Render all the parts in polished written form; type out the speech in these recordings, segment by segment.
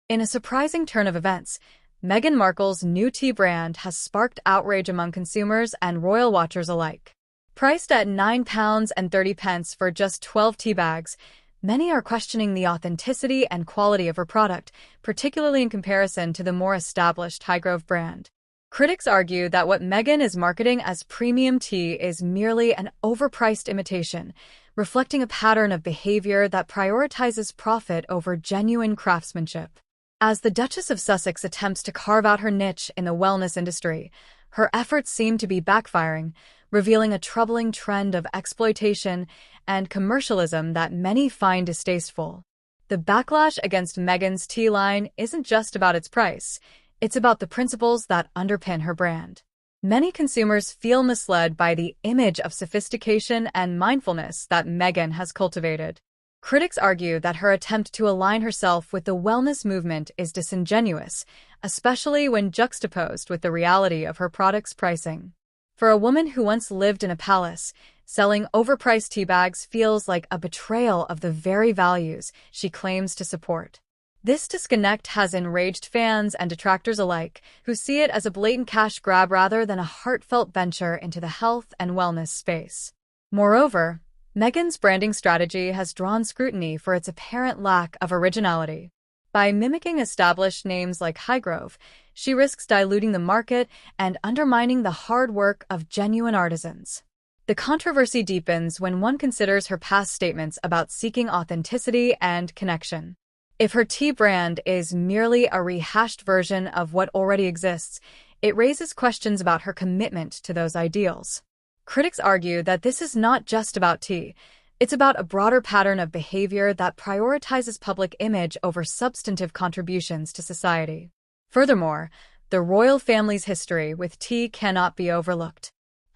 In a surprising turn of events, Meghan Markle's new tea brand has sparked outrage among consumers and royal watchers alike. Priced at £9.30 for just 12 tea bags, many are questioning the authenticity and quality of her product, particularly in comparison to the more established Highgrove brand. Critics argue that what Meghan is marketing as premium tea is merely an overpriced imitation, reflecting a pattern of behavior that prioritizes profit over genuine craftsmanship. As the Duchess of Sussex attempts to carve out her niche in the wellness industry, her efforts seem to be backfiring, revealing a troubling trend of exploitation and commercialism that many find distasteful. The backlash against Meghan's tea line isn't just about its price, it's about the principles that underpin her brand. Many consumers feel misled by the image of sophistication and mindfulness that Meghan has cultivated. Critics argue that her attempt to align herself with the wellness movement is disingenuous, especially when juxtaposed with the reality of her product's pricing. For a woman who once lived in a palace, selling overpriced tea bags feels like a betrayal of the very values she claims to support. This disconnect has enraged fans and detractors alike, who see it as a blatant cash grab rather than a heartfelt venture into the health and wellness space. Moreover, Meghan's branding strategy has drawn scrutiny for its apparent lack of originality. By mimicking established names like Highgrove, she risks diluting the market and undermining the hard work of genuine artisans. The controversy deepens when one considers her past statements about seeking authenticity and connection. If her tea brand is merely a rehashed version of what already exists, it raises questions about her commitment to those ideals. Critics argue that this is not just about tea. It's about a broader pattern of behavior that prioritizes public image over substantive contributions to society. Furthermore, the royal family's history with tea cannot be overlooked.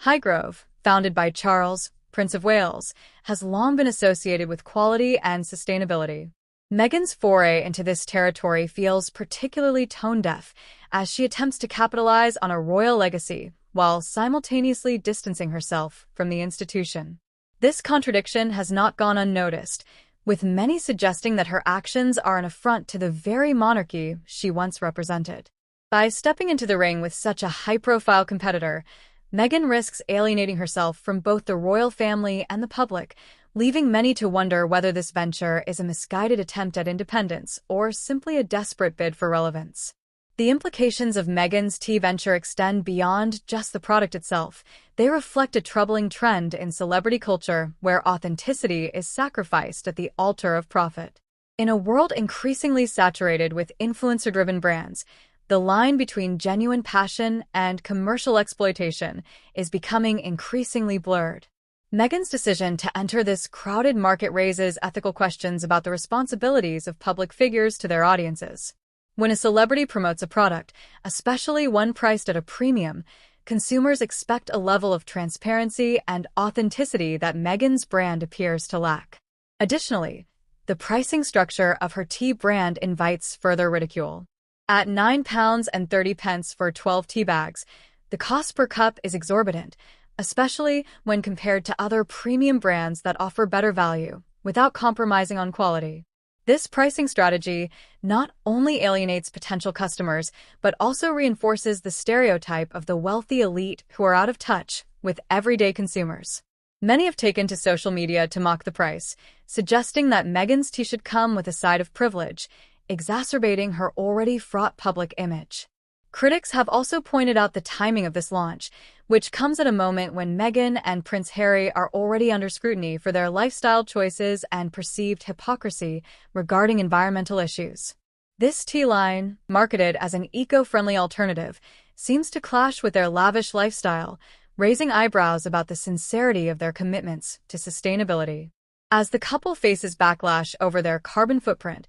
Highgrove, founded by Charles, Prince of Wales, has long been associated with quality and sustainability. Meghan's foray into this territory feels particularly tone-deaf, as she attempts to capitalize on a royal legacy while simultaneously distancing herself from the institution. This contradiction has not gone unnoticed, with many suggesting that her actions are an affront to the very monarchy she once represented. By stepping into the ring with such a high-profile competitor, Meghan risks alienating herself from both the royal family and the public, leaving many to wonder whether this venture is a misguided attempt at independence or simply a desperate bid for relevance. The implications of Meghan's tea venture extend beyond just the product itself. They reflect a troubling trend in celebrity culture where authenticity is sacrificed at the altar of profit. In a world increasingly saturated with influencer-driven brands, the line between genuine passion and commercial exploitation is becoming increasingly blurred. Meghan's decision to enter this crowded market raises ethical questions about the responsibilities of public figures to their audiences. When a celebrity promotes a product, especially one priced at a premium, consumers expect a level of transparency and authenticity that Meghan's brand appears to lack. Additionally, the pricing structure of her tea brand invites further ridicule. At £9.30 for 12 tea bags, the cost per cup is exorbitant, especially when compared to other premium brands that offer better value without compromising on quality. This pricing strategy not only alienates potential customers, but also reinforces the stereotype of the wealthy elite who are out of touch with everyday consumers. Many have taken to social media to mock the price, suggesting that Meghan's tea should come with a side of privilege, exacerbating her already fraught public image. Critics have also pointed out the timing of this launch, which comes at a moment when Meghan and Prince Harry are already under scrutiny for their lifestyle choices and perceived hypocrisy regarding environmental issues. This tea line, marketed as an eco-friendly alternative, seems to clash with their lavish lifestyle, raising eyebrows about the sincerity of their commitments to sustainability. As the couple faces backlash over their carbon footprint,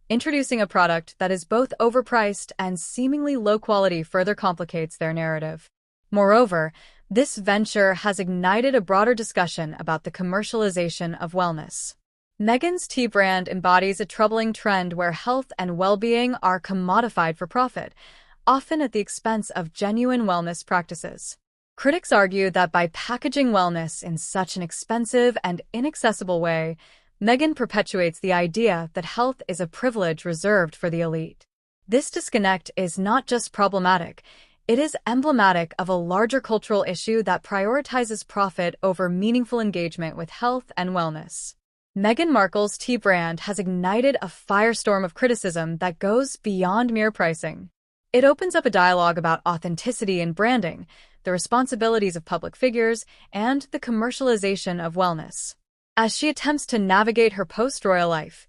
introducing a product that is both overpriced and seemingly low quality further complicates their narrative. Moreover, this venture has ignited a broader discussion about the commercialization of wellness. Meghan's tea brand embodies a troubling trend where health and well-being are commodified for profit, often at the expense of genuine wellness practices. Critics argue that by packaging wellness in such an expensive and inaccessible way, Meghan perpetuates the idea that health is a privilege reserved for the elite. This disconnect is not just problematic, it is emblematic of a larger cultural issue that prioritizes profit over meaningful engagement with health and wellness. Meghan Markle's tea brand has ignited a firestorm of criticism that goes beyond mere pricing. It opens up a dialogue about authenticity in branding, the responsibilities of public figures, and the commercialization of wellness. As she attempts to navigate her post-royal life,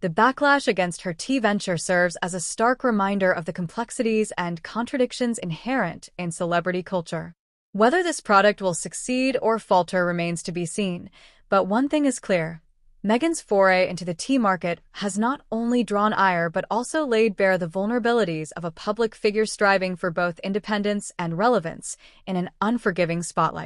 the backlash against her tea venture serves as a stark reminder of the complexities and contradictions inherent in celebrity culture. Whether this product will succeed or falter remains to be seen, but one thing is clear. Meghan's foray into the tea market has not only drawn ire but also laid bare the vulnerabilities of a public figure striving for both independence and relevance in an unforgiving spotlight.